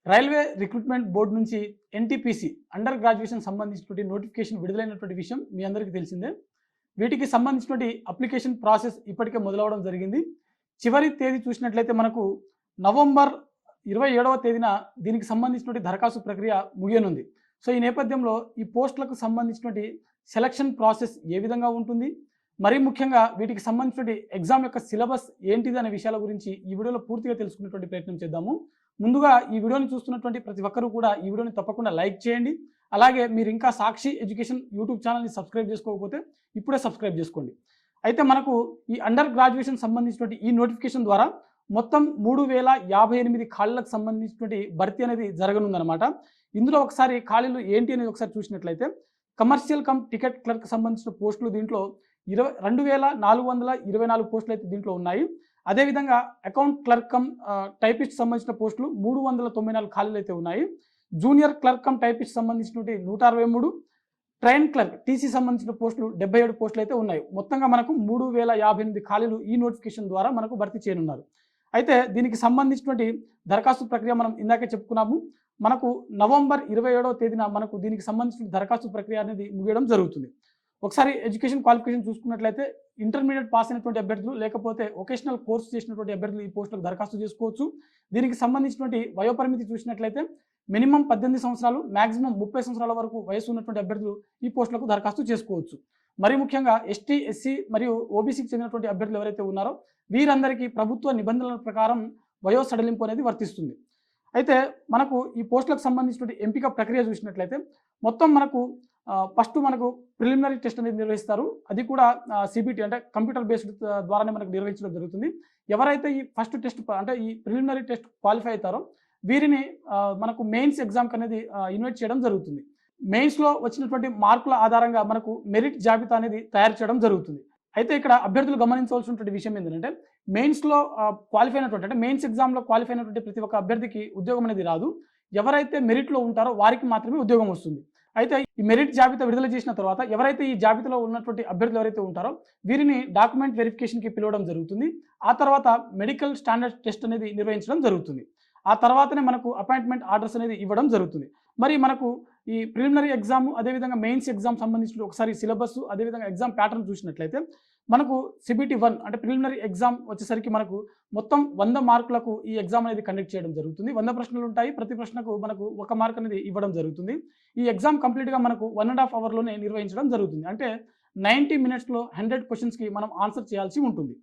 Railway recruitment board నుంచి NTPC under graduation సంబంధించినటువంటి notification విడుదలైనటువంటి విషయం మీ అందరికీ తెలిసిందే. వీటికి సంబంధించినటువంటి అప్లికేషన్ ప్రాసెస్ ఇప్పటికే మొదలవడం జరిగింది. చివరి తేదీ చూసినట్లయితే మనకు నవంబర్ 27వ తేదీన దీనికి సంబంధించినటువంటి దరఖాస్తు ప్రక్రియ ముగియనుంది. సో ఈ నేపథ్యంలో ఈ పోస్టులకు సంబంధించినటువంటి సెలక్షన్ ప్రాసెస్ ఏ విధంగా ఉంటుంది, మరీ ముఖ్యంగా వీటికి సంబంధించినటువంటి ఎగ్జామ్ యొక్క సిలబస్ ఏంటిది అనే విషయాల గురించి ఈ వీడియోలో పూర్తిగా తెలుసుకునేటువంటి ప్రయత్నం చేద్దాము. ముందుగా ఈ వీడియోని చూస్తున్నటువంటి ప్రతి ఒక్కరూ కూడా ఈ వీడియోని తప్పకుండా లైక్ చేయండి. అలాగే మీరు ఇంకా సాక్షి ఎడ్యుకేషన్ యూట్యూబ్ ఛానల్ని సబ్స్క్రైబ్ చేసుకోకపోతే ఇప్పుడే సబ్స్క్రైబ్ చేసుకోండి. అయితే మనకు ఈ అండర్ గ్రాడ్యుయేషన్ సంబంధించినటువంటి ఈ నోటిఫికేషన్ ద్వారా మొత్తం 3058 ఖాళీలకు సంబంధించినటువంటి భర్తీ అనేది జరగనుందనమాట. ఇందులో ఒకసారి ఖాళీలు ఏంటి అనేది ఒకసారి చూసినట్లయితే కమర్షియల్ కమ్ టికెట్ క్లర్క్ సంబంధించిన పోస్టులు దీంట్లో 2424 పోస్టులు అయితే దీంట్లో ఉన్నాయి. అదేవిధంగా అకౌంట్ క్లర్క్ కమ్ టైపిస్ట్ సంబంధించిన పోస్టులు 394 ఖాళీలు అయితే ఉన్నాయి. జూనియర్ క్లర్క్ కమ్ టైపిస్ట్ సంబంధించినటువంటి 163, ట్రైన్ క్లర్క్ టీసీ సంబంధించిన పోస్టులు 77 పోస్టులు అయితే ఉన్నాయి. మొత్తంగా మనకు 3058 ఖాళీలు ఈ నోటిఫికేషన్ ద్వారా మనకు భర్తీ చేయనున్నారు. అయితే దీనికి సంబంధించినటువంటి దరఖాస్తు ప్రక్రియ మనం ఇందాకే చెప్పుకున్నాము. మనకు నవంబర్ 27వ తేదీన మనకు దీనికి సంబంధించిన దరఖాస్తు ప్రక్రియ అనేది ముగియడం జరుగుతుంది. ఒకసారి ఎడ్యుకేషన్ క్వాలిఫికేషన్ చూసుకున్నట్లయితే ఇంటర్మీడియట్ పాస్ అయినటువంటి అభ్యర్థులు లేకపోతే వొకేషనల్ కోర్సు చేసినటువంటి అభ్యర్థులు ఈ పోస్టులకు దరఖాస్తు చేసుకోవచ్చు. దీనికి సంబంధించినటువంటి వయోపరిమితి చూసినట్లయితే మినిమం 18 సంవత్సరాలు, మ్యాక్సిమం 30 సంవత్సరాల వరకు వయసు ఉన్నటువంటి అభ్యర్థులు ఈ పోస్టులకు దరఖాస్తు చేసుకోవచ్చు. మరి ముఖ్యంగా ఎస్టీ, ఎస్సీ మరియు ఓబీసీకి చెందినటువంటి అభ్యర్థులు ఎవరైతే ఉన్నారో వీరందరికీ ప్రభుత్వ నిబంధనల ప్రకారం వయో సడలింపు అనేది వర్తిస్తుంది. అయితే మనకు ఈ పోస్టులకు సంబంధించినటువంటి ఎంపిక ప్రక్రియ చూసినట్లయితే మొత్తం మనకు ఫస్ట్ మనకు ప్రిలిమినరీ టెస్ట్ అనేది నిర్వహిస్తారు. అది కూడా సిబిటి అంటే కంప్యూటర్ బేస్డ్ ద్వారానే మనకు నిర్వహించడం జరుగుతుంది. ఎవరైతే ఈ ఫస్ట్ టెస్ట్ అంటే ఈ ప్రిలిమినరీ టెస్ట్ క్వాలిఫై అవుతారో వీరిని మనకు మెయిన్స్ ఎగ్జామ్కి అనేది ఇన్వైట్ చేయడం జరుగుతుంది. మెయిన్స్లో వచ్చినటువంటి మార్కుల ఆధారంగా మనకు మెరిట్ జాబితా అనేది తయారు చేయడం జరుగుతుంది. అయితే ఇక్కడ అభ్యర్థులు గమనించవలసినటువంటి విషయం ఏంటంటే మెయిన్స్లో క్వాలిఫై అయినటువంటి అంటే మెయిన్స్ ఎగ్జామ్లో క్వాలిఫై అయినటువంటి ప్రతి ఒక్క అభ్యర్థికి ఉద్యోగం అనేది రాదు. ఎవరైతే మెరిట్లో ఉంటారో వారికి మాత్రమే ఉద్యోగం వస్తుంది. అయితే ఈ మెరిట్ జాబితా విడుదల చేసిన తర్వాత ఎవరైతే ఈ జాబితాలో ఉన్నటువంటి అభ్యర్థులు ఎవరైతే ఉంటారో వీరిని డాక్యుమెంట్ వెరిఫికేషన్కి పిలవడం జరుగుతుంది. ఆ తర్వాత మెడికల్ స్టాండర్డ్ టెస్ట్ అనేది నిర్వహించడం జరుగుతుంది. ఆ తర్వాతనే మనకు అపాయింట్మెంట్ ఆర్డర్స్ అనేది ఇవ్వడం జరుగుతుంది. మరి మనకు ఈ ప్రిలిమినరీ ఎగ్జామ్ అదేవిధంగా మెయిన్స్ ఎగ్జామ్ సంబంధించిన ఒకసారి సిలబస్ అదేవిధంగా ఎగ్జామ్ ప్యాటర్న్ చూసినట్లయితే మనకు సిబిటి 1 అంటే ప్రిలిమినరీ ఎగ్జామ్ వచ్చేసరికి మనకు మొత్తం 100 మార్కులకు ఈ ఎగ్జామ్ అనేది కండక్ట్ చేయడం జరుగుతుంది. 100 ప్రశ్నలు ఉంటాయి. ప్రతి ప్రశ్నకు మనకు 1 మార్క్ అనేది ఇవ్వడం జరుగుతుంది. ఈ ఎగ్జామ్ కంప్లీట్గా మనకు 1.5 అవర్లోనే నిర్వహించడం జరుగుతుంది. అంటే 90 మినిట్స్లో 100 క్వశ్చన్స్కి మనం ఆన్సర్ చేయాల్సి ఉంటుంది.